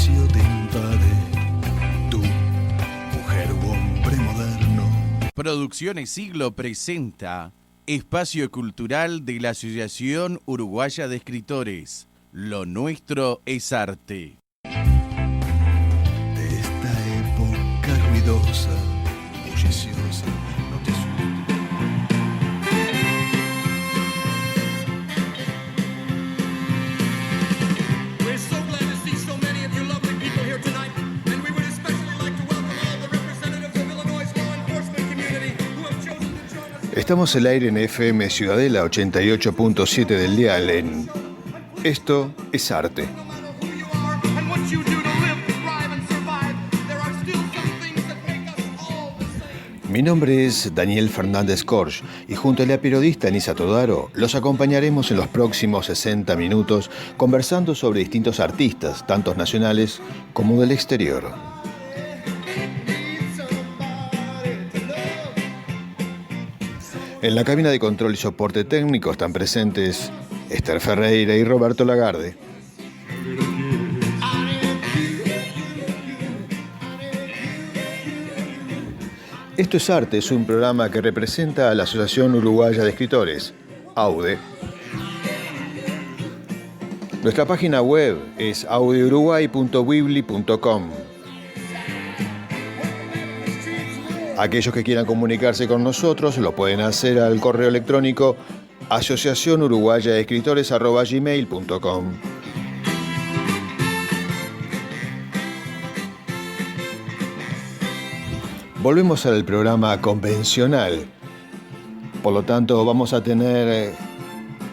silencio te invade, tú, mujer u hombre moderno. Producciones Siglo presenta Espacio Cultural de la Asociación Uruguaya de Escritores. Lo nuestro es arte. De esta época ruidosa, bulliciosa, no te asustes. We're so glad to see so many of you lovely people here tonight, and we would especially like to welcome all the representatives of Illinois' law enforcement community who have chosen to join us. Estamos al aire en FM Ciudadela 88.7 del dial en Esto es Arte. No matter who you are and what you do to live, thrive, and survive, there are still some things that make us all the same. Mi nombre es Daniel Fernández Corch y junto a la periodista Anisa Todaro los acompañaremos en los próximos 60 minutos conversando sobre distintos artistas, tanto nacionales como del exterior. En la cabina de control y soporte técnico están presentes Esther Ferreira y Roberto Lagarde. Esto es Arte es un programa que representa a la Asociación Uruguaya de Escritores, AUDE. Nuestra página web es audeuruguay.weebly.com. Aquellos que quieran comunicarse con nosotros lo pueden hacer al correo electrónico asociacionuruguayadeescritores@gmail.com. Volvemos al programa convencional. Por lo tanto, vamos a tener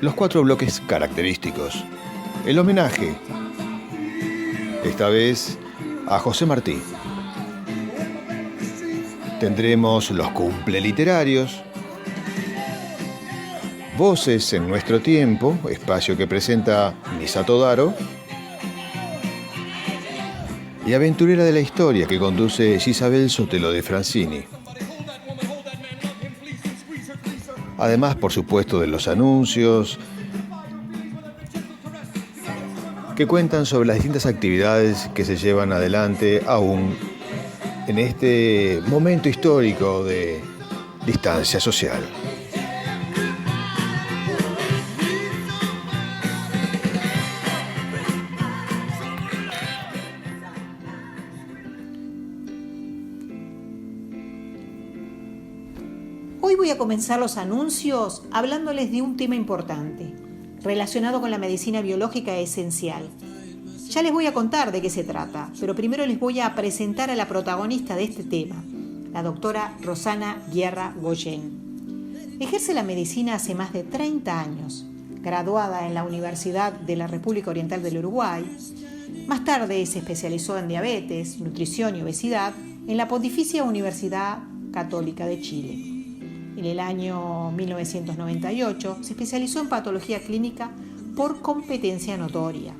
los 4 bloques característicos. El homenaje, esta vez a José Martí. Tendremos los cumple literarios, Voces en nuestro tiempo, espacio que presenta Anisa Todaro, y Aventurera de la historia, que conduce Isabel Sotelo de Francini. Además, por supuesto, de los anuncios que cuentan sobre las distintas actividades que se llevan adelante aún en este momento histórico de distancia social. Hoy voy a comenzar los anuncios hablándoles de un tema importante, relacionado con la medicina biológica esencial. Ya les voy a contar de qué se trata, pero primero les voy a presentar a la protagonista de este tema, la doctora Rosana Guerra Goyen. Ejerce la medicina hace más de 30 años, graduada en la Universidad de la República Oriental del Uruguay. Más tarde se especializó en diabetes, nutrición y obesidad en la Pontificia Universidad Católica de Chile. En el año 1998 se especializó en patología clínica por competencia notoria.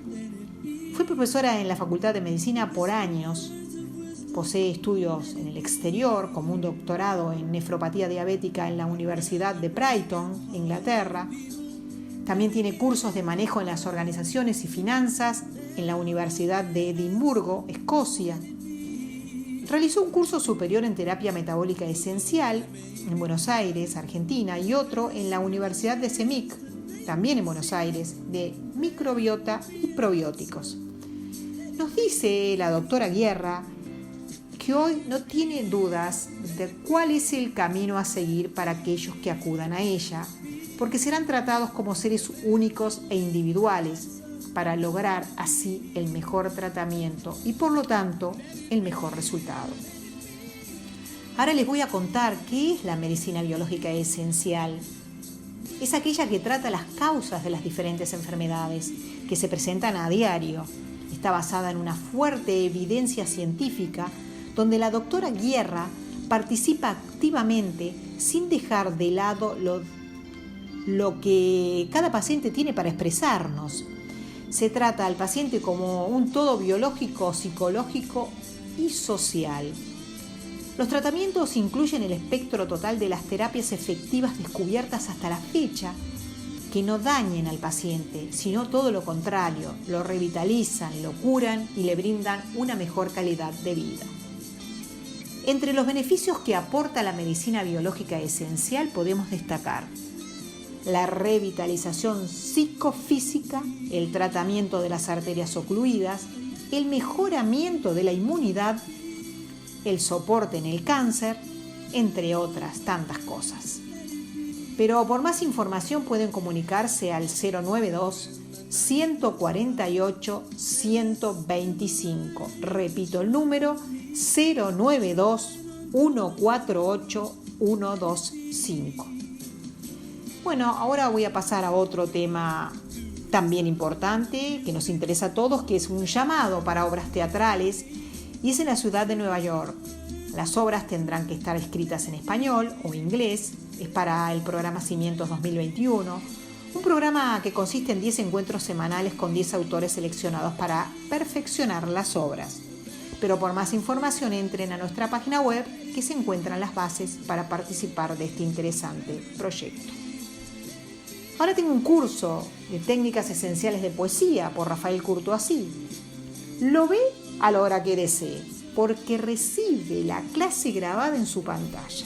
Fue profesora en la Facultad de Medicina por años. Posee estudios en el exterior, como un doctorado en nefropatía diabética en la Universidad de Brighton, Inglaterra. También tiene cursos de manejo en las organizaciones y finanzas en la Universidad de Edimburgo, Escocia. Realizó un curso superior en terapia metabólica esencial en Buenos Aires, Argentina, y otro en la Universidad de CEMIC, también en Buenos Aires, de microbiota y probióticos. Nos dice la doctora Guerra que hoy no tiene dudas de cuál es el camino a seguir para aquellos que acudan a ella, porque serán tratados como seres únicos e individuales para lograr así el mejor tratamiento y por lo tanto el mejor resultado. Ahora les voy a contar qué es la medicina biológica esencial. Es aquella que trata las causas de las diferentes enfermedades que se presentan a diario. Está basada en una fuerte evidencia científica donde la doctora Guerra participa activamente sin dejar de lado lo que cada paciente tiene para expresarnos. Se trata al paciente como un todo biológico, psicológico y social. Los tratamientos incluyen el espectro total de las terapias efectivas descubiertas hasta la fecha que no dañen al paciente, sino todo lo contrario, lo revitalizan, lo curan y le brindan una mejor calidad de vida. Entre los beneficios que aporta la medicina biológica esencial podemos destacar la revitalización psicofísica, el tratamiento de las arterias ocluidas, el mejoramiento de la inmunidad, el soporte en el cáncer, entre otras tantas cosas. Pero por más información pueden comunicarse al 092-148-125. Repito el número, 092-148-125. Bueno, ahora voy a pasar a otro tema también importante que nos interesa a todos, que es un llamado para obras teatrales, y es en la ciudad de Nueva York. Las obras tendrán que estar escritas en español o inglés. Es para el programa Cimientos 2021, un programa que consiste en 10 encuentros semanales con 10 autores seleccionados para perfeccionar las obras. Pero por más información entren a nuestra página web, que se encuentran las bases para participar de este interesante proyecto. Ahora tengo un curso de técnicas esenciales de poesía por Rafael Courtoisí. Lo ve a la hora que desee, porque recibe la clase grabada en su pantalla.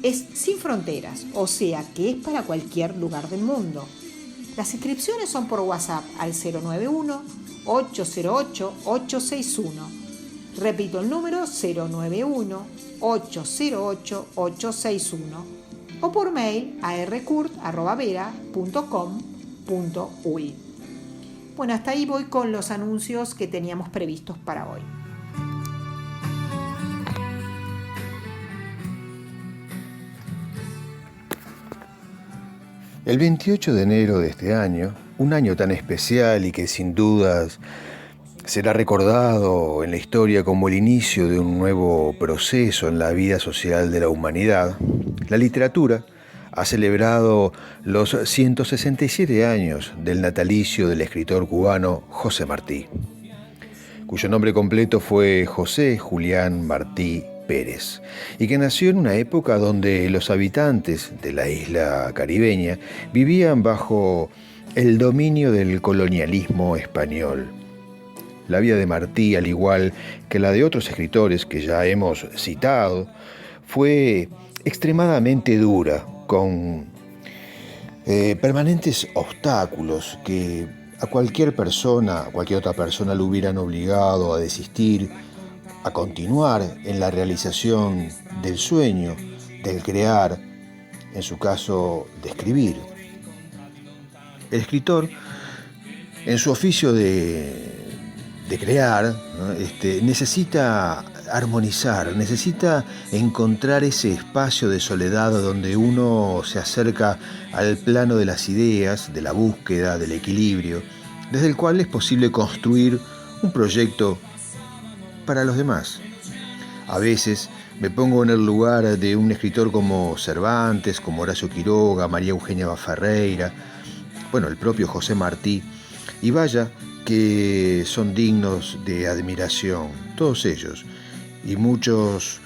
Es sin fronteras, o sea que es para cualquier lugar del mundo. Las inscripciones son por WhatsApp al 091-808-861. Repito el número, 091-808-861. O por mail a rcurt@vera.com.uy. Bueno, hasta ahí voy con los anuncios que teníamos previstos para hoy. El 28 de enero de este año, un año tan especial y que sin dudas será recordado en la historia como el inicio de un nuevo proceso en la vida social de la humanidad, la literatura ha celebrado los 167 años del natalicio del escritor cubano José Martí, cuyo nombre completo fue José Julián Martí Pérez, y que nació en una época donde los habitantes de la isla caribeña vivían bajo el dominio del colonialismo español. La vida de Martí, al igual que la de otros escritores que ya hemos citado, fue extremadamente dura, con permanentes obstáculos que a cualquier otra persona lo hubieran obligado a desistir, a continuar en la realización del sueño, del crear, en su caso, de escribir. El escritor, en su oficio de crear, ¿no? Necesita armonizar, necesita encontrar ese espacio de soledad donde uno se acerca al plano de las ideas, de la búsqueda, del equilibrio, desde el cual es posible construir un proyecto para los demás. A veces me pongo en el lugar de un escritor como Cervantes, como Horacio Quiroga, María Eugenia Ferreira, el propio José Martí, y vaya que son dignos de admiración, todos ellos, y muchos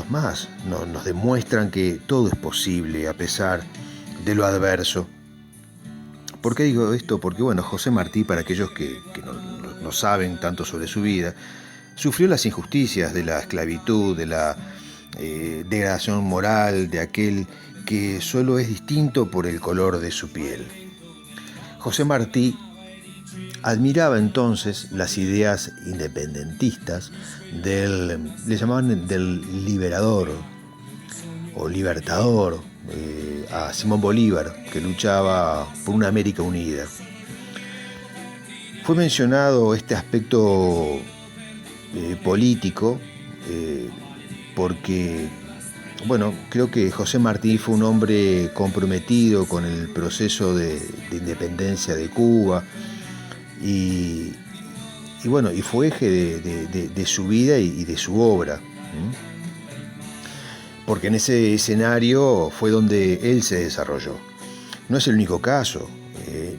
más nos demuestran que todo es posible a pesar de lo adverso. ¿Por qué digo esto? Porque José Martí, para aquellos que no saben tanto sobre su vida, sufrió las injusticias de la esclavitud, de la degradación moral de aquel que solo es distinto por el color de su piel. José Martí admiraba entonces las ideas independentistas le llamaban del liberador o libertador, a Simón Bolívar, que luchaba por una América unida. Fue mencionado este aspecto político porque creo que José Martí fue un hombre comprometido con el proceso de independencia de Cuba y fue eje de su vida y de su obra, porque en ese escenario fue donde él se desarrolló. No es el único caso,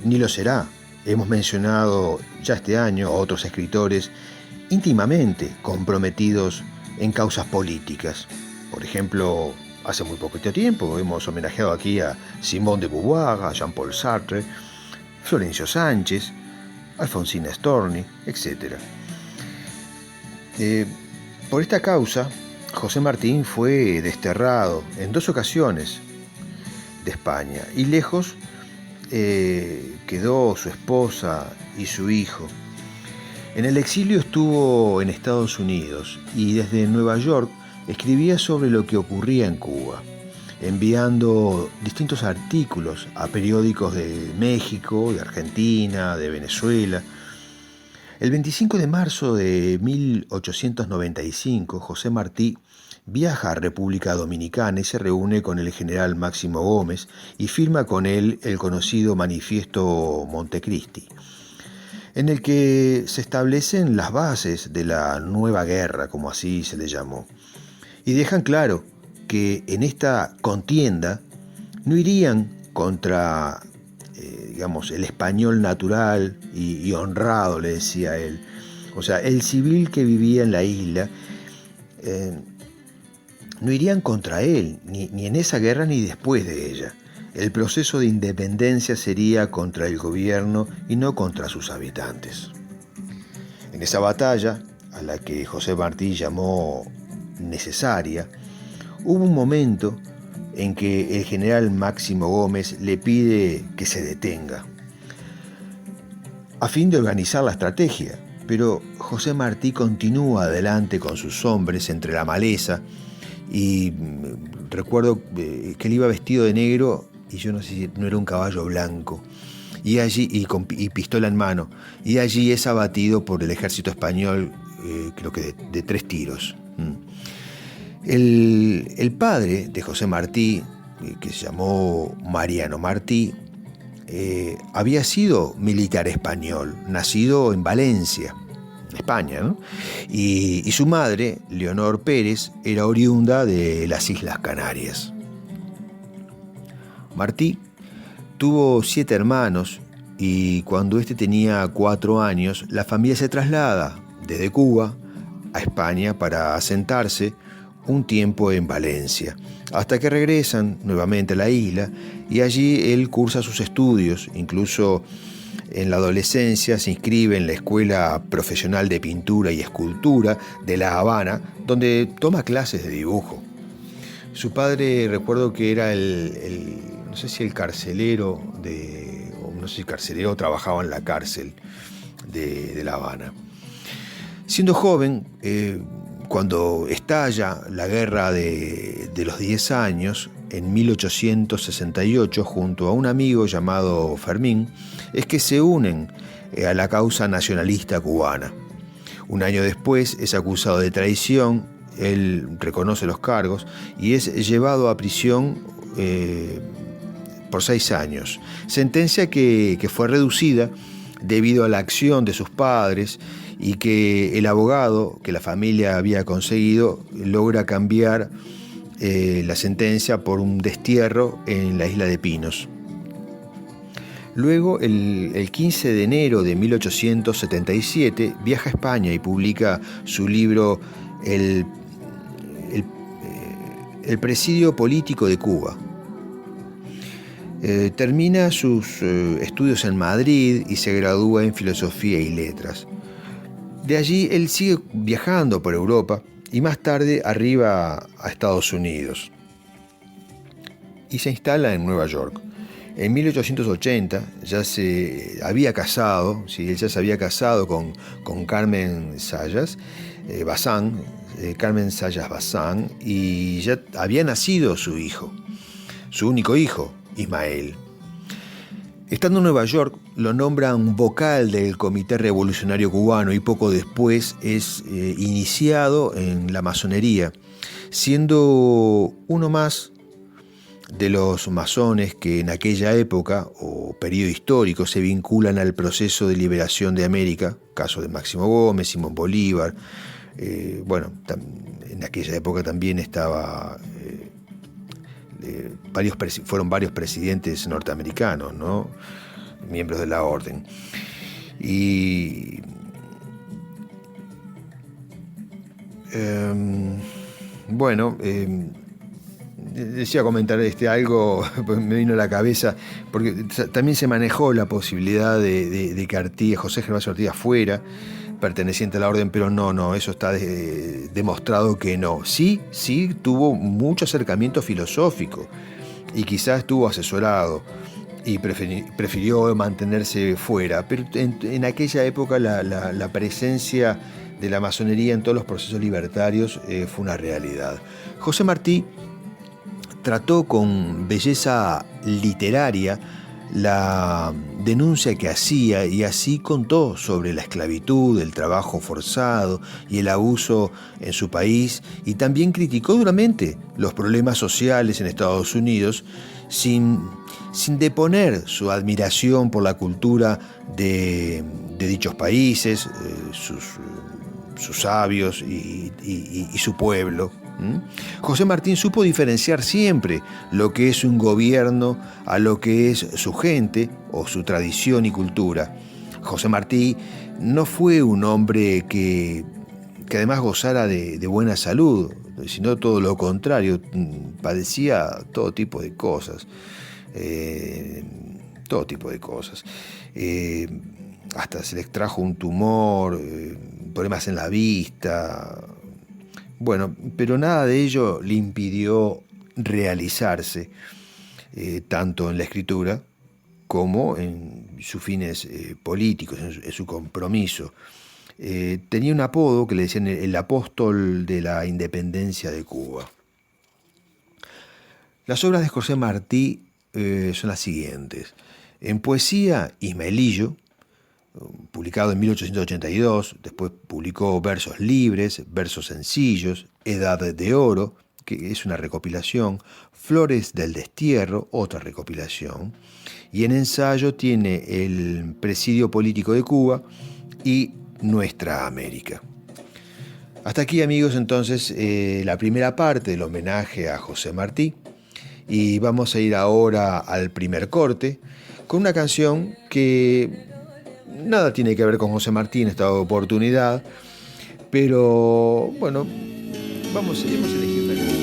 ni lo será. Hemos mencionado ya este año a otros escritores íntimamente comprometidos en causas políticas. Por ejemplo, hace muy poquito tiempo hemos homenajeado aquí a Simone de Beauvoir, a Jean-Paul Sartre, Florencio Sánchez, Alfonsina Storni, etc. Por esta causa, José Martín fue desterrado en 2 ocasiones de España y lejos quedó su esposa y su hijo. En el exilio estuvo en Estados Unidos y desde Nueva York escribía sobre lo que ocurría en Cuba, enviando distintos artículos a periódicos de México, de Argentina, de Venezuela. El 25 de marzo de 1895, José Martí viaja a República Dominicana y se reúne con el general Máximo Gómez y firma con él el conocido Manifiesto Montecristi, en el que se establecen las bases de la nueva guerra, como así se le llamó, y dejan claro que en esta contienda no irían contra el español natural y honrado, le decía él. O sea, el civil que vivía en la isla, no irían contra él, ni en esa guerra ni después de ella. El proceso de independencia sería contra el gobierno y no contra sus habitantes. En esa batalla, a la que José Martí llamó necesaria, hubo un momento en que el general Máximo Gómez le pide que se detenga, a fin de organizar la estrategia, pero José Martí continúa adelante con sus hombres entre la maleza y recuerdo que él iba vestido de negro y yo no sé si no era un caballo blanco, y allí y pistola en mano, y allí es abatido por el ejército español, creo que de 3 tiros. El padre de José Martí, que se llamó Mariano Martí, había sido militar español, nacido en Valencia, España, ¿no? Y su madre, Leonor Pérez, era oriunda de las Islas Canarias. Martí tuvo 7 hermanos y cuando este tenía 4 años, la familia se traslada desde Cuba a España para asentarse un tiempo en Valencia, hasta que regresan nuevamente a la isla y allí él cursa sus estudios. Incluso en la adolescencia se inscribe en la Escuela Profesional de Pintura y Escultura de La Habana, donde toma clases de dibujo. Su padre, recuerdo que era no sé si el carcelero o no sé si el carcelero trabajaba en la cárcel de La Habana. Siendo joven, cuando estalla la guerra de los 10 años, en 1868, junto a un amigo llamado Fermín, es que se unen a la causa nacionalista cubana. Un año después es acusado de traición, él reconoce los cargos y es llevado a prisión por 6 años, sentencia que fue reducida debido a la acción de sus padres y que el abogado que la familia había conseguido logra cambiar la sentencia por un destierro en la isla de Pinos. Luego, el 15 de enero de 1877, viaja a España y publica su libro El presidio político de Cuba. Termina sus estudios en Madrid y se gradúa en Filosofía y Letras. De allí él sigue viajando por Europa y más tarde arriba a Estados Unidos y se instala en Nueva York. En 1880 ya se había casado, ¿sí? Él ya se había casado con Carmen Sayas Bazán, Carmen Sayas Bazán, y ya había nacido su hijo, su único hijo, Ismael. Estando en Nueva York, lo nombran vocal del Comité Revolucionario Cubano y poco después es iniciado en la masonería, siendo uno más de los masones que en aquella época o periodo histórico se vinculan al proceso de liberación de América, caso de Máximo Gómez, Simón Bolívar. En aquella época también estaba... fueron varios presidentes norteamericanos, ¿no? Miembros de la orden. Y decía comentar algo, pues me vino a la cabeza, porque también se manejó la posibilidad de que Artigas, José Gervasio Artigas fuera perteneciente a la orden, pero no, eso está demostrado que no. Sí tuvo mucho acercamiento filosófico y quizás estuvo asesorado y prefirió mantenerse fuera, pero en aquella época la presencia de la masonería en todos los procesos libertarios fue una realidad. José Martí trató con belleza literaria la denuncia que hacía y así contó sobre la esclavitud, el trabajo forzado y el abuso en su país, y también criticó duramente los problemas sociales en Estados Unidos sin deponer su admiración por la cultura de dichos países, sus sabios y su pueblo. José Martín supo diferenciar siempre lo que es un gobierno a lo que es su gente o su tradición y cultura. José Martí no fue un hombre que además gozara de buena salud, sino todo lo contrario, padecía todo tipo de cosas. Hasta se le extrajo un tumor, problemas en la vista. Bueno, pero nada de ello le impidió realizarse, tanto en la escritura como en sus fines políticos, en su compromiso. Tenía un apodo que le decían el apóstol de la independencia de Cuba. Las obras de José Martí son las siguientes. En poesía, Ismaelillo, publicado en 1882, después publicó Versos Libres, Versos Sencillos, Edad de Oro, que es una recopilación, Flores del Destierro, otra recopilación, y en ensayo tiene El Presidio Político de Cuba y Nuestra América. Hasta aquí, amigos, entonces la primera parte del homenaje a José Martí, y vamos a ir ahora al primer corte con una canción que nada tiene que ver con José Martí en esta oportunidad, pero bueno, vamos a elegir la canción.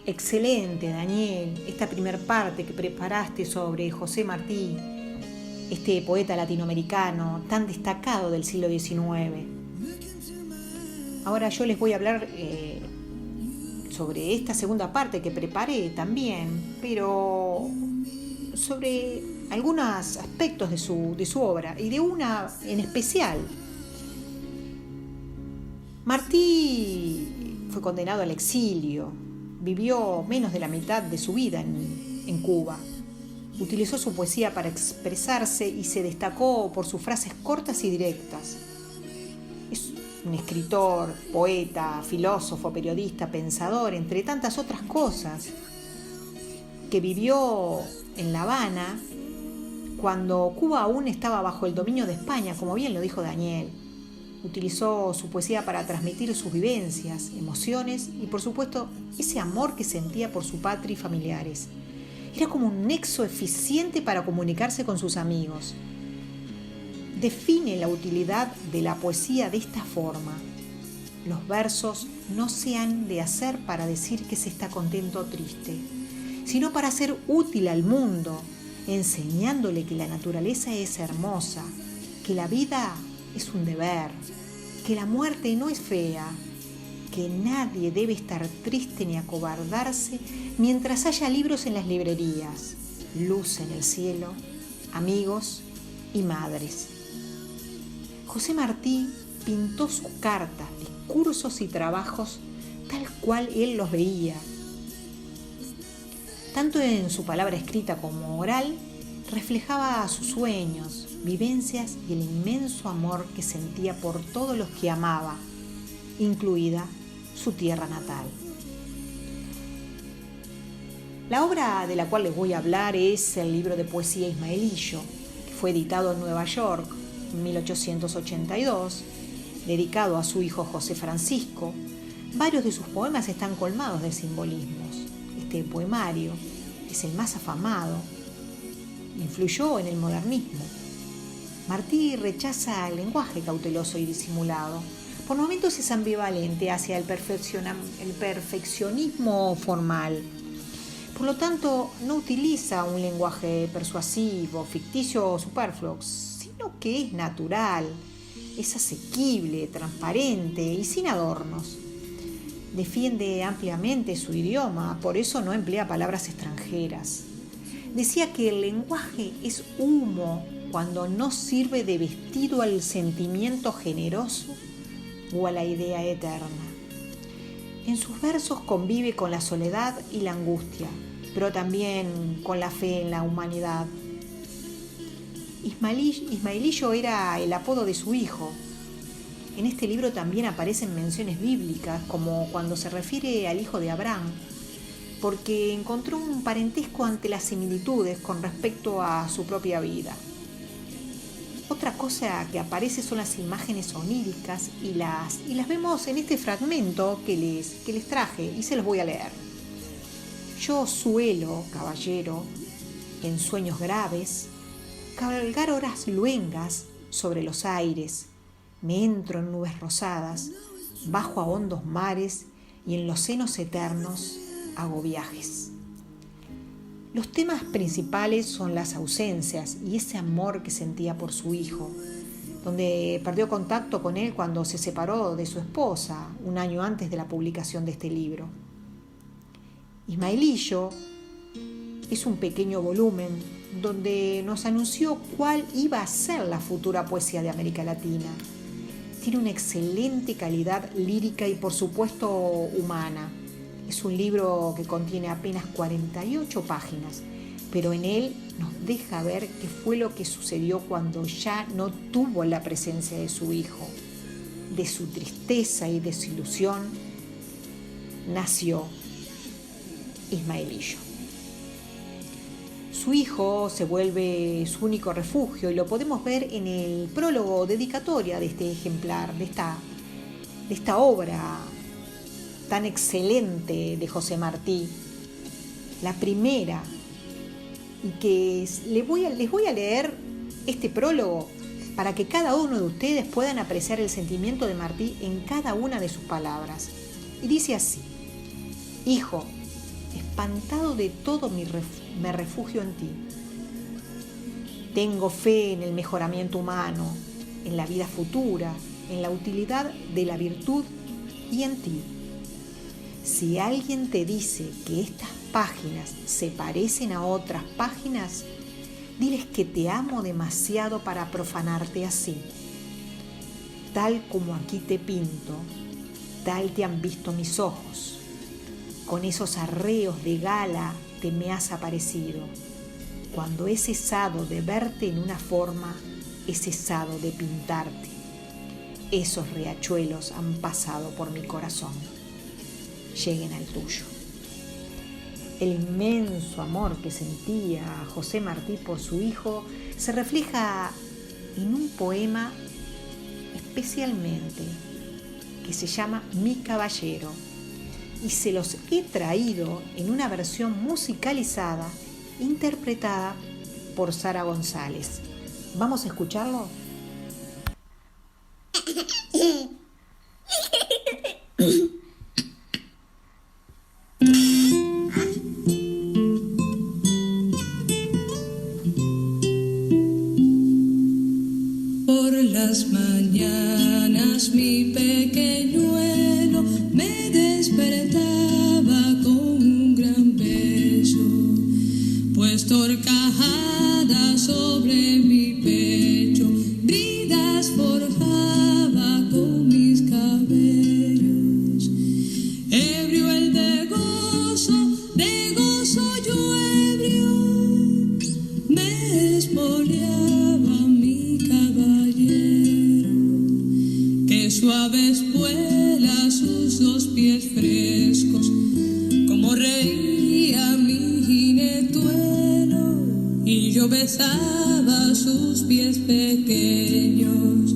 Excelente, Daniel, esta primer parte que preparaste sobre José Martí, este poeta latinoamericano tan destacado del siglo XIX. Ahora yo les voy a hablar sobre esta segunda parte que preparé también, pero sobre algunos aspectos de su obra y de una en especial. Martí fue condenado al exilio, vivió menos de la mitad de su vida en Cuba. Utilizó su poesía para expresarse y se destacó por sus frases cortas y directas. Es un escritor, poeta, filósofo, periodista, pensador, entre tantas otras cosas, que vivió en La Habana cuando Cuba aún estaba bajo el dominio de España, como bien lo dijo Daniel. Utilizó su poesía para transmitir sus vivencias, emociones y, por supuesto, ese amor que sentía por su patria y familiares. Era como un nexo eficiente para comunicarse con sus amigos. Define la utilidad de la poesía de esta forma: los versos no se han de hacer para decir que se está contento o triste, sino para ser útil al mundo, enseñándole que la naturaleza es hermosa, que la vida es un deber, que la muerte no es fea, que nadie debe estar triste ni acobardarse mientras haya libros en las librerías, luz en el cielo, amigos y madres. José Martí pintó sus cartas, discursos y trabajos tal cual él los veía. Tanto en su palabra escrita como oral, reflejaba sus sueños, vivencias y el inmenso amor que sentía por todos los que amaba, incluida su tierra natal. La obra de la cual les voy a hablar es el libro de poesía Ismaelillo, que fue editado en Nueva York en 1882, dedicado a su hijo José Francisco. Varios de sus poemas están colmados de simbolismos. Este poemario es el más afamado, influyó en el modernismo. Martí rechaza el lenguaje cauteloso y disimulado. Por momentos es ambivalente hacia el perfeccionismo formal. Por lo tanto, no utiliza un lenguaje persuasivo, ficticio o superfluo, sino que es natural, es asequible, transparente y sin adornos. Defiende ampliamente su idioma, por eso no emplea palabras extranjeras. Decía que el lenguaje es humo cuando no sirve de vestido al sentimiento generoso o a la idea eterna. En sus versos convive con la soledad y la angustia, pero también con la fe en la humanidad. Ismaelillo era el apodo de su hijo. En este libro también aparecen menciones bíblicas, como cuando se refiere al hijo de Abraham, porque encontró un parentesco ante las similitudes con respecto a su propia vida. Otra cosa que aparece son las imágenes oníricas y las vemos en este fragmento que les traje y se los voy a leer. Yo suelo, caballero, en sueños graves, cabalgar horas luengas sobre los aires, me entro en nubes rosadas, bajo a hondos mares y en los senos eternos hago viajes. Los temas principales son las ausencias y ese amor que sentía por su hijo, donde perdió contacto con él cuando se separó de su esposa un año antes de la publicación de este libro. Ismaelillo es un pequeño volumen donde nos anunció cuál iba a ser la futura poesía de América Latina. Tiene una excelente calidad lírica y, por supuesto, humana. Es un libro que contiene apenas 48 páginas, pero en él nos deja ver qué fue lo que sucedió cuando ya no tuvo la presencia de su hijo. De su tristeza y desilusión nació Ismaelillo. Su hijo se vuelve su único refugio y lo podemos ver en el prólogo dedicatoria de este ejemplar, de esta obra tan excelente de José Martí, la primera, y que les voy a leer este prólogo para que cada uno de ustedes puedan apreciar el sentimiento de Martí en cada una de sus palabras. Y dice así: hijo, espantado de todo me refugio en ti. Tengo fe en el mejoramiento humano, en la vida futura, en la utilidad de la virtud y en ti. Si alguien te dice que estas páginas se parecen a otras páginas, Diles que te amo demasiado para profanarte así. Tal como aquí te pinto, tal te han visto mis ojos. Con esos arreos de gala te me has aparecido. Cuando he cesado de verte en una forma, he cesado de pintarte. Esos riachuelos han pasado por mi corazón. Lleguen al tuyo. El inmenso amor que sentía José Martí por su hijo se refleja en un poema especialmente que se llama Mi Caballero, y se los he traído en una versión musicalizada interpretada por Sara González. ¿Vamos a escucharlo? Por las mañanas mi pequeñuelo me despertaba con un gran beso, pues torcajada sobre mi pecho, bridas forjaba con mis cabellos. Ebrio el de gozo yo ebrio, me espoleaba mi caballero, que suave espuela sus dos pies frescos, como reía mi jinetuelo, y yo besaba sus pies pequeños,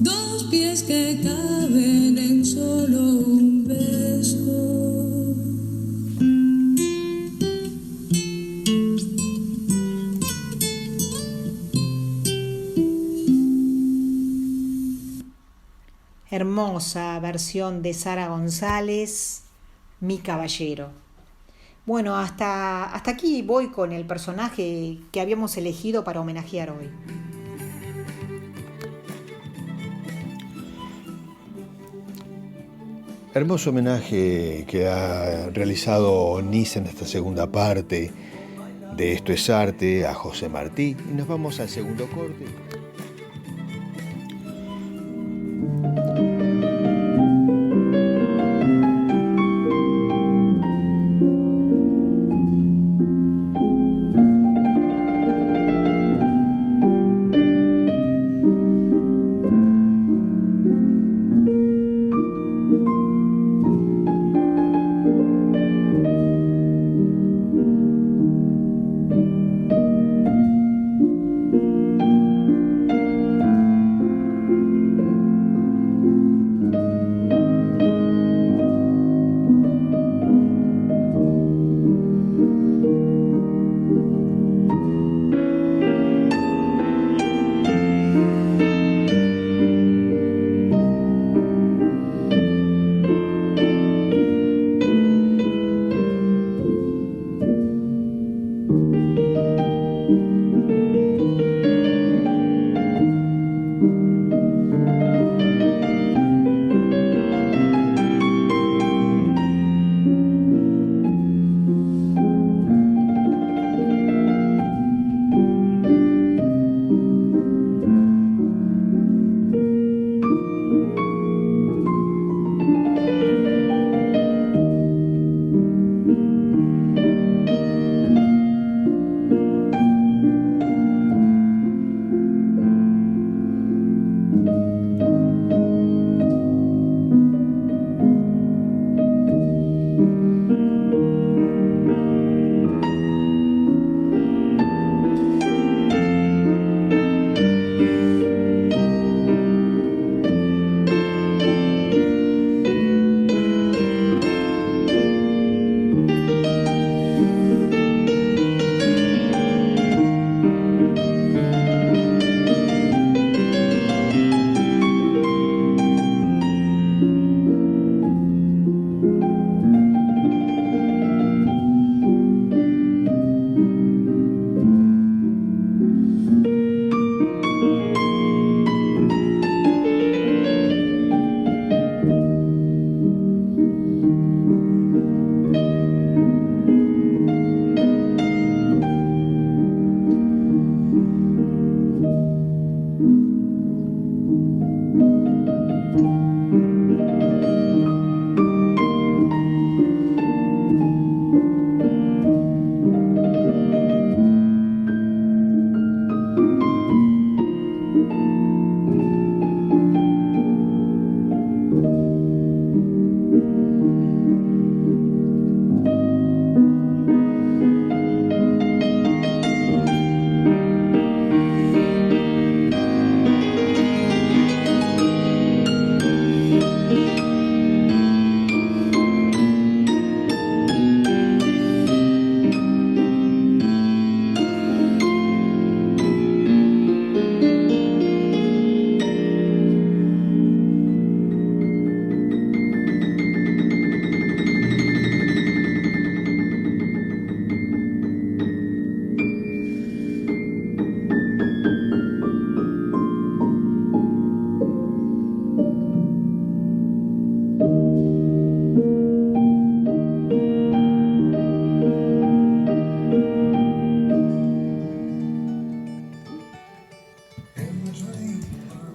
dos pies que caben en solo un beso. Hermosa versión de Sara González, Mi Caballero. Bueno, hasta aquí voy con el personaje que habíamos elegido para homenajear hoy. Hermoso homenaje que ha realizado Nice en esta segunda parte de Esto es Arte a José Martí. Y nos vamos al segundo corte.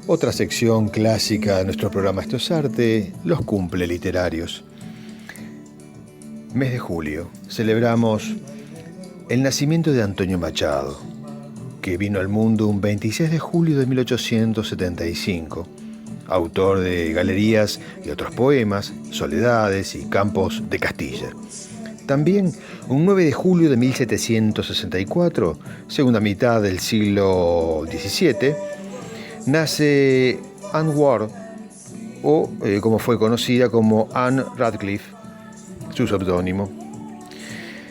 Otra sección clásica de nuestro programa Esto es Arte, los cumple literarios. Mes de julio, celebramos el nacimiento de Antonio Machado, que vino al mundo un 26 de julio de 1875, autor de Galerías y otros poemas, Soledades y Campos de Castilla. También un 9 de julio de 1764, segunda mitad del siglo XVII, nace Anne Ward, o como fue conocida como Anne Radcliffe, su seudónimo.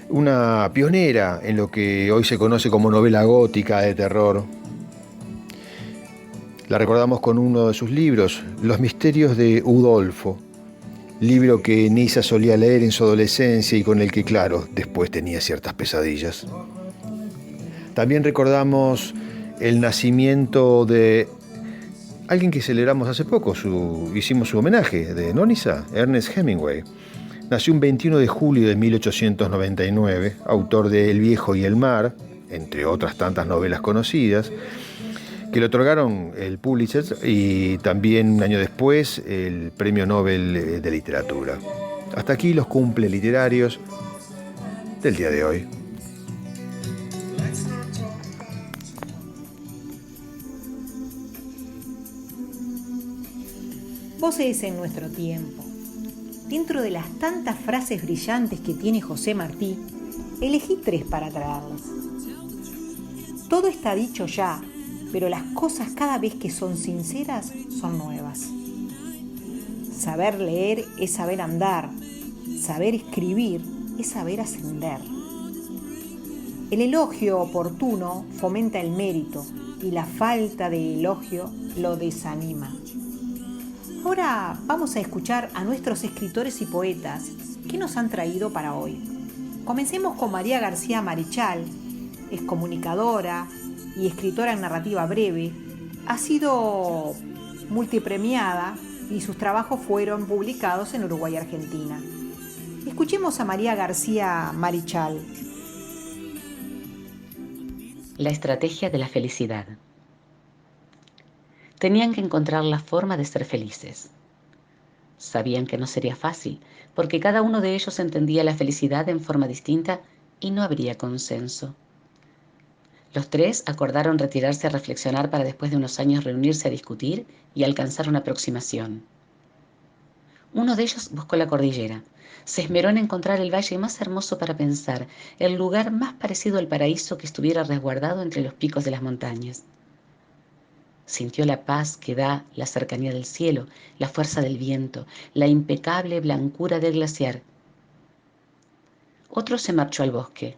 Una pionera en lo que hoy se conoce como novela gótica de terror. La recordamos con uno de sus libros, Los misterios de Udolfo, libro que Nisa solía leer en su adolescencia y con el que, claro, después tenía ciertas pesadillas. También recordamos el nacimiento de alguien que celebramos hace poco, hicimos su homenaje, de Nisa, Ernest Hemingway. Nació un 21 de julio de 1899, autor de El viejo y el mar, entre otras tantas novelas conocidas, que le otorgaron el Pulitzer y también un año después el Premio Nobel de Literatura. Hasta aquí los cumple literarios del día de hoy. Voces en nuestro tiempo. Dentro de las tantas frases brillantes que tiene José Martí, elegí 3 para traerles. Todo está dicho ya, pero las cosas cada vez que son sinceras son nuevas. Saber leer es saber andar, saber escribir es saber ascender. El elogio oportuno fomenta el mérito y la falta de elogio lo desanima. Ahora vamos a escuchar a nuestros escritores y poetas que nos han traído para hoy. Comencemos con María García Marichal, es comunicadora y escritora en narrativa breve, ha sido multipremiada y sus trabajos fueron publicados en Uruguay y Argentina. Escuchemos a María García Marichal. La estrategia de la felicidad. Tenían que encontrar la forma de ser felices. Sabían que no sería fácil, porque cada uno de ellos entendía la felicidad en forma distinta y no habría consenso. Los 3 acordaron retirarse a reflexionar para después de unos años reunirse a discutir y alcanzar una aproximación. Uno de ellos buscó la cordillera. Se esmeró en encontrar el valle más hermoso para pensar, el lugar más parecido al paraíso que estuviera resguardado entre los picos de las montañas. Sintió la paz que da la cercanía del cielo, la fuerza del viento, la impecable blancura del glaciar. Otro se marchó al bosque.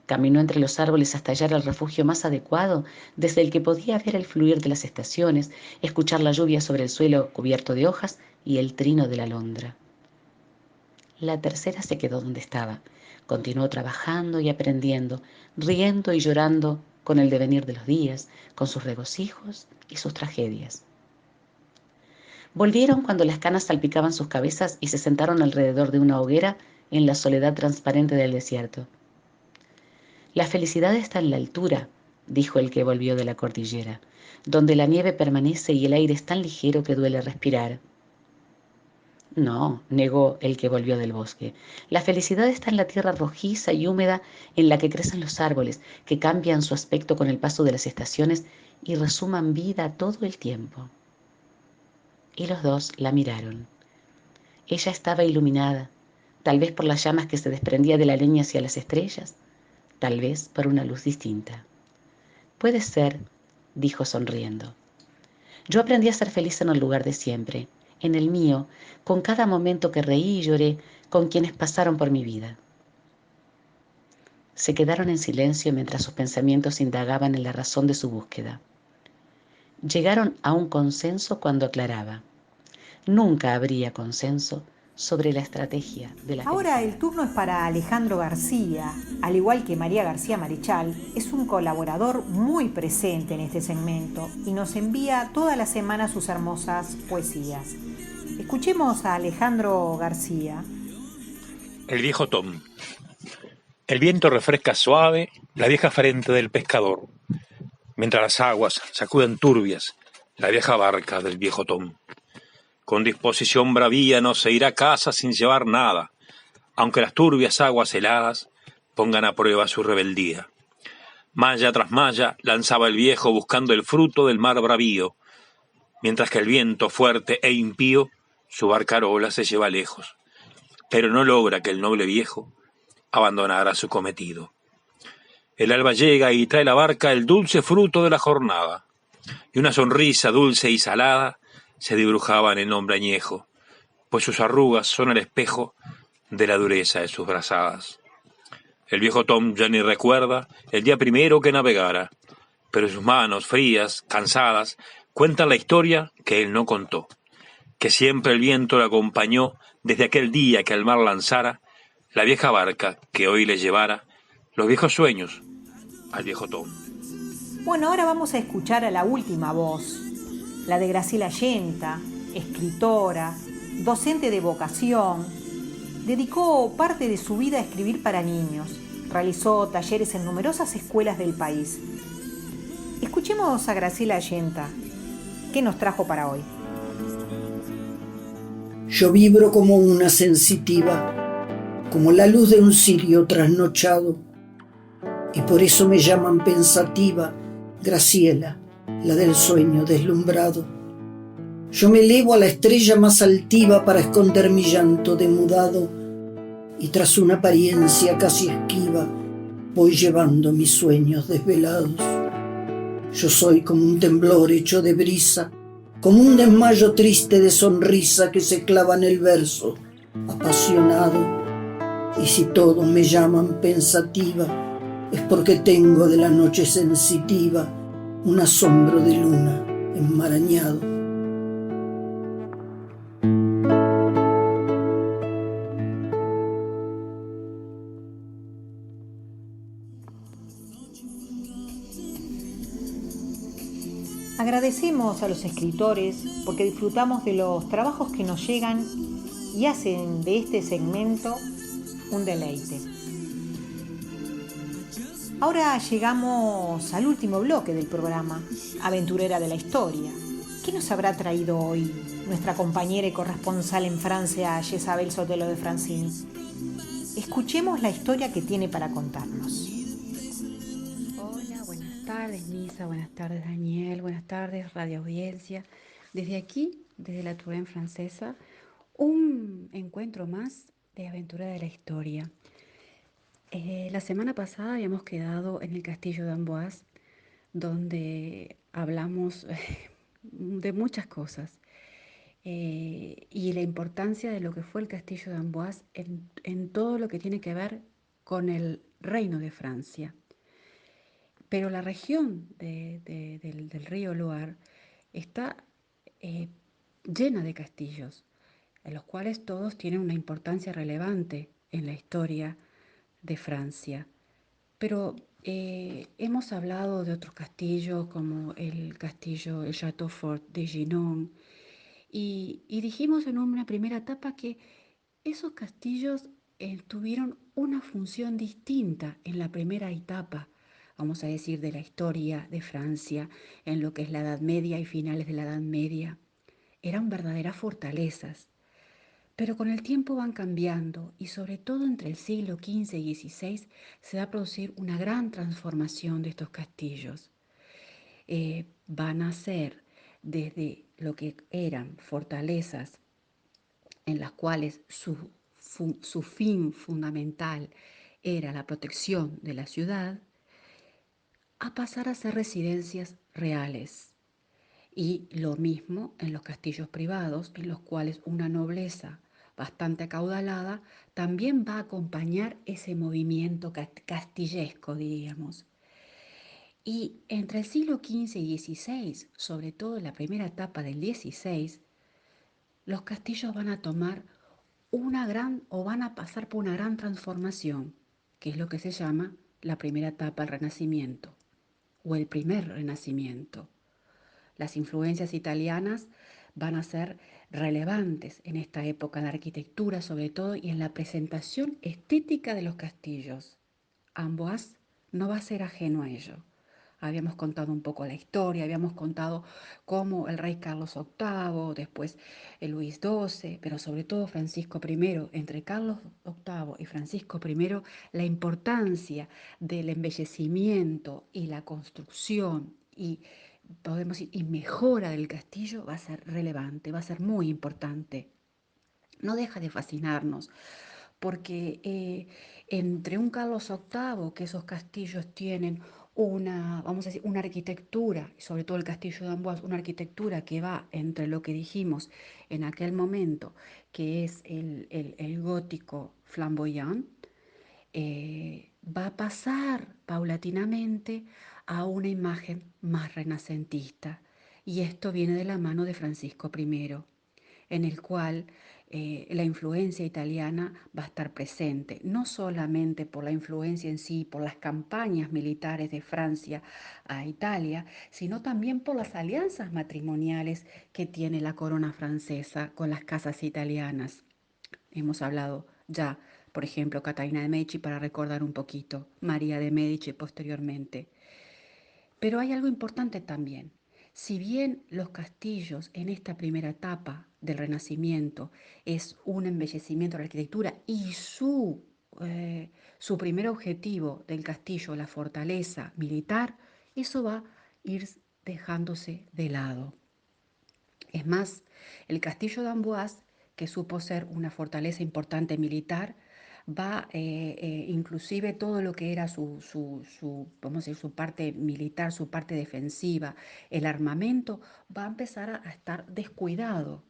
Caminó entre los árboles hasta hallar el refugio más adecuado, desde el que podía ver el fluir de las estaciones, escuchar la lluvia sobre el suelo cubierto de hojas y el trino de la alondra. La tercera se quedó donde estaba. Continuó trabajando y aprendiendo, riendo y llorando con el devenir de los días, con sus regocijos y sus tragedias. Volvieron cuando las canas salpicaban sus cabezas y se sentaron alrededor de una hoguera en la soledad transparente del desierto. La felicidad está en la altura, dijo el que volvió de la cordillera, donde la nieve permanece y el aire es tan ligero que duele respirar. No, negó el que volvió del bosque. La felicidad está en la tierra rojiza y húmeda en la que crecen los árboles, que cambian su aspecto con el paso de las estaciones y resuman vida todo el tiempo. Y los 2 la miraron. Ella estaba iluminada, tal vez por las llamas que se desprendía de la leña hacia las estrellas, tal vez por una luz distinta. Puede ser, dijo sonriendo. Yo aprendí a ser feliz en el lugar de siempre, en el mío, con cada momento que reí y lloré con quienes pasaron por mi vida. Se quedaron en silencio mientras sus pensamientos indagaban en la razón de su búsqueda. Llegaron a un consenso cuando aclaraba. Nunca habría consenso sobre la estrategia de la Ahora felicidad. el turno es para Alejandro García. Al igual que María García Marichal, es un colaborador muy presente en este segmento y nos envía toda la semana sus hermosas poesías. Escuchemos a Alejandro García. El viejo Tom. El viento refresca suave la vieja frente del pescador, mientras las aguas sacuden turbias La vieja barca del viejo Tom. Con disposición bravía no se irá a casa sin llevar nada, aunque las turbias aguas heladas pongan a prueba su rebeldía. Malla tras malla lanzaba el viejo buscando el fruto del mar bravío, mientras que el viento fuerte e impío su barcarola se lleva lejos, pero no logra que el noble viejo abandonara su cometido. El alba llega y trae la barca el dulce fruto de la jornada, y una sonrisa dulce y salada se dibujaba en el hombre añejo, pues sus arrugas son el espejo de la dureza de sus brazadas. El viejo Tom ya ni recuerda el día primero que navegara, pero sus manos frías, cansadas, cuentan la historia que él no contó, que siempre el viento le acompañó desde aquel día que al mar lanzara la vieja barca que hoy le llevara los viejos sueños al viejo Tom. Bueno, ahora vamos a escuchar a la última voz, la de Graciela Yenta, escritora, docente de vocación. Dedicó parte de su vida a escribir para niños. Realizó talleres en numerosas escuelas del país. Escuchemos a Graciela Yenta. ¿Qué nos trajo para hoy? Yo vibro como una sensitiva, como la luz de un cirio trasnochado, y por eso me llaman pensativa, Graciela, la del sueño deslumbrado. Yo me elevo a la estrella más altiva para esconder mi llanto demudado, y tras una apariencia casi esquiva voy llevando mis sueños desvelados. Yo soy como un temblor hecho de brisa, como un desmayo triste de sonrisa que se clava en el verso, apasionado. Y si todos me llaman pensativa, es porque tengo de la noche sensitiva un asombro de luna enmarañado. Agradecemos a los escritores porque disfrutamos de los trabajos que nos llegan y hacen de este segmento un deleite. Ahora llegamos al último bloque del programa, Aventurera de la Historia. ¿Qué nos habrá traído hoy nuestra compañera y corresponsal en Francia, Jezabel Sotelo de Francini? Escuchemos la historia que tiene para contarnos. Hola, buenas tardes Nisa, buenas tardes Daniel, buenas tardes Radio Audiencia. Desde aquí, desde la Touraine francesa, un encuentro más de Aventura de la Historia. La semana pasada habíamos quedado en el castillo de Amboise, donde hablamos de muchas cosas y la importancia de lo que fue el castillo de Amboise en todo lo que tiene que ver con el reino de Francia. Pero la región del río Loire está llena de castillos, en los cuales todos tienen una importancia relevante en la historia de Francia. Pero hemos hablado de otros castillos como el Château Fort de Chinon, y dijimos en una primera etapa que esos castillos tuvieron una función distinta en la primera etapa, vamos a decir, de la historia de Francia, en lo que es la Edad Media y finales de la Edad Media. Eran verdaderas fortalezas, pero con el tiempo van cambiando y sobre todo entre el siglo XV y XVI se va a producir una gran transformación de estos castillos. Van a ser desde lo que eran fortalezas en las cuales su fin fundamental era la protección de la ciudad, a pasar a ser residencias reales. Y lo mismo en los castillos privados, en los cuales una nobleza bastante acaudalada también va a acompañar ese movimiento castillesco, diríamos. Y entre el siglo XV y XVI, sobre todo en la primera etapa del XVI, los castillos van a tomar van a pasar por una gran transformación, que es lo que se llama la primera etapa del Renacimiento, o el primer Renacimiento. Las influencias italianas van a ser relevantes en esta época, en la arquitectura sobre todo y en la presentación estética de los castillos. Amboise no va a ser ajeno a ello. Habíamos contado un poco la historia, habíamos contado cómo el rey Carlos VIII, después el Luis XII, pero sobre todo Francisco I, entre Carlos VIII y Francisco I, la importancia del embellecimiento y la construcción y podemos decir, y mejora del castillo va a ser relevante, va a ser muy importante. No deja de fascinarnos, porque entre un Carlos VIII, que esos castillos tienen una, vamos a decir, una arquitectura, y sobre todo el castillo de Amboise, una arquitectura que va entre lo que dijimos en aquel momento, que es el gótico flamboyant, va a pasar paulatinamente a una imagen más renacentista. Y esto viene de la mano de Francisco I, en el cual la influencia italiana va a estar presente, no solamente por la influencia en sí, por las campañas militares de Francia a Italia, sino también por las alianzas matrimoniales que tiene la corona francesa con las casas italianas. Hemos hablado ya, por ejemplo, Catalina de Medici, para recordar un poquito, María de Medici posteriormente. Pero hay algo importante también. Si bien los castillos en esta primera etapa del Renacimiento es un embellecimiento de la arquitectura y su primer objetivo del castillo, la fortaleza militar, eso va a ir dejándose de lado. Es más, el castillo de Amboise, que supo ser una fortaleza importante militar, va inclusive todo lo que era vamos a decir, su parte militar, su parte defensiva, el armamento, va a empezar a estar descuidado.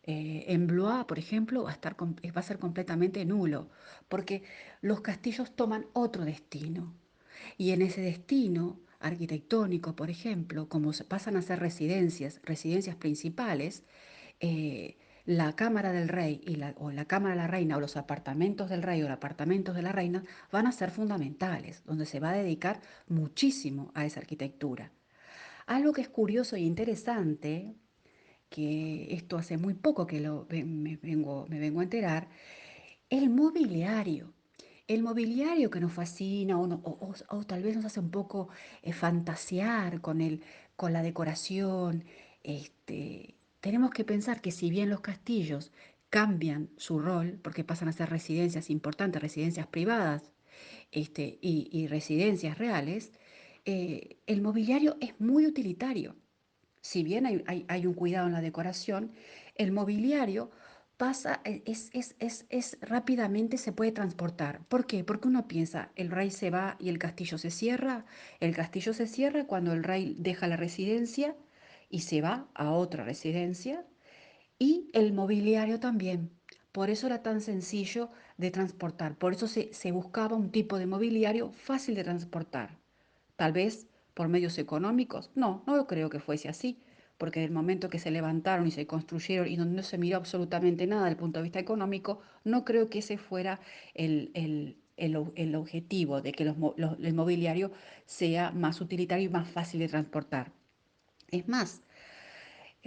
En Blois, por ejemplo, va a ser completamente nulo, porque los castillos toman otro destino. Y en ese destino arquitectónico, por ejemplo, como pasan a ser residencias principales, eh, la Cámara del Rey o la Cámara de la Reina o los apartamentos del Rey o los apartamentos de la Reina van a ser fundamentales, donde se va a dedicar muchísimo a esa arquitectura. Algo que es curioso e interesante, que esto hace muy poco que me vengo a enterar, el mobiliario. El mobiliario que nos fascina o tal vez nos hace un poco fantasear con la decoración. Tenemos que pensar que si bien los castillos cambian su rol, porque pasan a ser residencias importantes, residencias privadas y residencias reales, el mobiliario es muy utilitario. Si bien hay un cuidado en la decoración, el mobiliario pasa, rápidamente se puede transportar. ¿Por qué? Porque uno piensa, el rey se va y el castillo se cierra. El castillo se cierra cuando el rey deja la residencia y se va a otra residencia. Y el mobiliario también. Por eso era tan sencillo de transportar. Por eso se buscaba un tipo de mobiliario fácil de transportar. Tal vez por medios económicos. No, no creo que fuese así, porque en el momento que se levantaron y se construyeron y donde no se miró absolutamente nada desde el punto de vista económico, no creo que ese fuera el objetivo de que el mobiliario sea más utilitario y más fácil de transportar. Es más,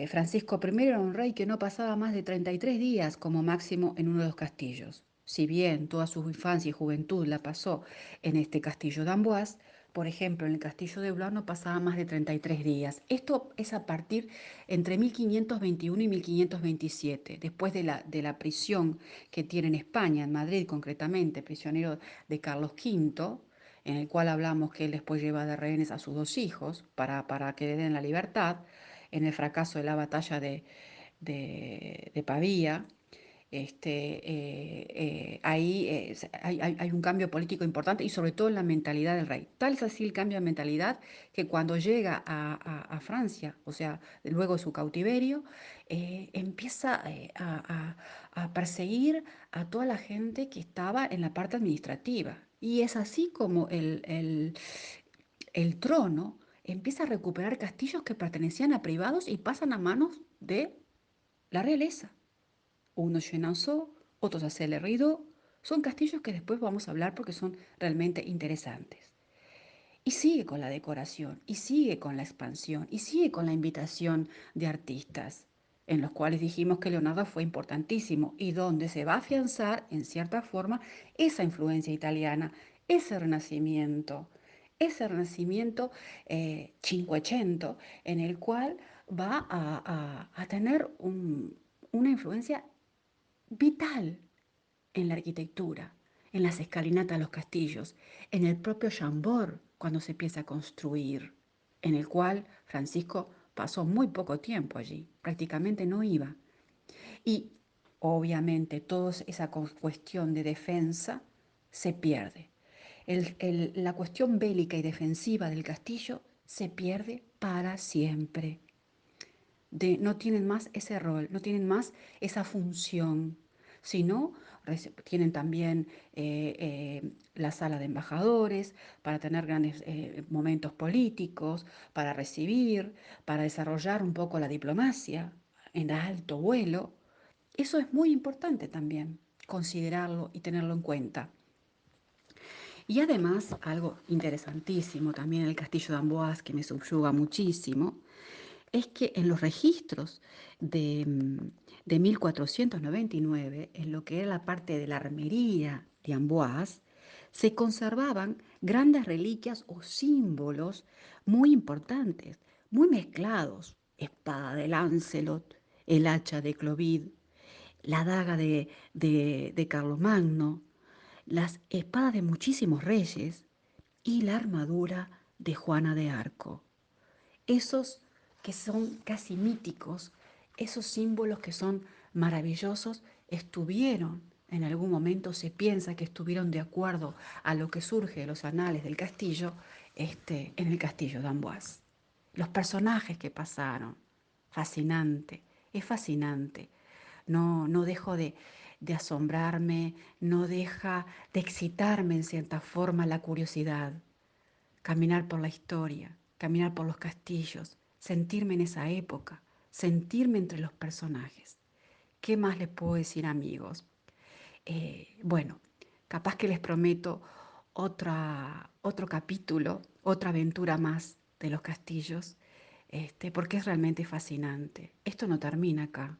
Francisco I era un rey que no pasaba más de 33 días como máximo en uno de los castillos. Si bien toda su infancia y juventud la pasó en este castillo de Amboise, por ejemplo, en el castillo de Blois no pasaba más de 33 días. Esto es a partir entre 1521 y 1527, después de la prisión que tiene en España, en Madrid concretamente, prisionero de Carlos V, en el cual hablamos que él después lleva de rehenes a sus dos hijos para que le den la libertad en el fracaso de la batalla de Pavía. Ahí hay un cambio político importante y sobre todo en la mentalidad del rey. Tal es así el cambio de mentalidad que cuando llega a Francia, o sea, luego de su cautiverio, empieza a perseguir a toda la gente que estaba en la parte administrativa. Y es así como el trono empieza a recuperar castillos que pertenecían a privados y pasan a manos de la realeza. Unos Chenonceau, otros a Celle-Rideau. Son castillos que después vamos a hablar porque son realmente interesantes. Y sigue con la decoración, y sigue con la expansión, y sigue con la invitación de artistas, en los cuales dijimos que Leonardo fue importantísimo y donde se va a afianzar, en cierta forma, esa influencia italiana, ese renacimiento, ese Renacimiento cinquecento, en el cual va a tener una influencia vital en la arquitectura, en las escalinatas de los castillos, en el propio Chambord cuando se empieza a construir, en el cual Francisco pasó muy poco tiempo allí, prácticamente no iba. Y obviamente toda esa cuestión de defensa se pierde. La cuestión bélica y defensiva del castillo se pierde para siempre. No tienen más ese rol, no tienen más esa función, sino tienen también la sala de embajadores para tener grandes momentos políticos, para recibir, para desarrollar un poco la diplomacia en alto vuelo. Eso es muy importante también, considerarlo y tenerlo en cuenta. Y además, algo interesantísimo también en el castillo de Amboise, que me subyuga muchísimo, es que en los registros de 1499, en lo que era la parte de la armería de Amboise, se conservaban grandes reliquias o símbolos muy importantes, muy mezclados. Espada de Lancelot, el hacha de Clovid, la daga de Carlomagno, las espadas de muchísimos reyes y la armadura de Juana de Arco. Esos que son casi míticos, esos símbolos que son maravillosos, estuvieron, en algún momento se piensa que estuvieron de acuerdo a lo que surge de los anales del castillo, en el castillo de Amboise. Los personajes que pasaron, fascinante, es fascinante. No dejo de asombrarme, no deja de excitarme en cierta forma la curiosidad. Caminar por la historia, caminar por los castillos, sentirme en esa época, sentirme entre los personajes. ¿Qué más les puedo decir, amigos? Bueno, capaz que les prometo otro capítulo, otra aventura más de los castillos, porque es realmente fascinante. Esto no termina acá,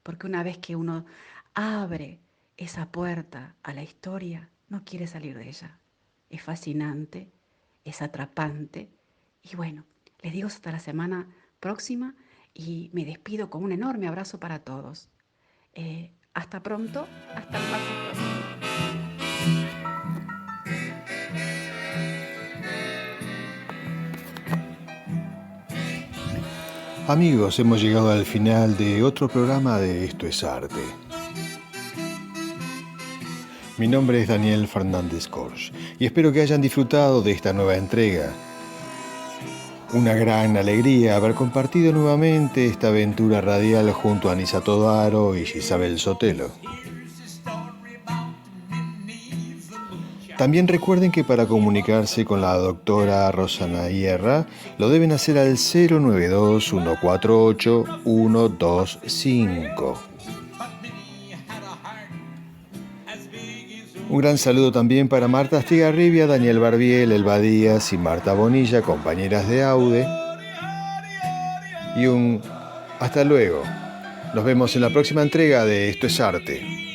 porque una vez que uno abre esa puerta a la historia, no quiere salir de ella. Es fascinante, es atrapante. Y bueno, les digo hasta la semana próxima y me despido con un enorme abrazo para todos. Hasta pronto, hasta el martes próximo. Amigos, hemos llegado al final de otro programa de Esto es Arte. Mi nombre es Daniel Fernández Corsch y espero que hayan disfrutado de esta nueva entrega. Una gran alegría haber compartido nuevamente esta aventura radial junto a Anisa Todaro y Isabel Sotelo. También recuerden que para comunicarse con la doctora Rosana Hierra lo deben hacer al 092-148-125. Un gran saludo también para Marta Astigarribia, Daniel Barbiel, Elba Díaz y Marta Bonilla, compañeras de AUDE. Y un hasta luego. Nos vemos en la próxima entrega de Esto es Arte.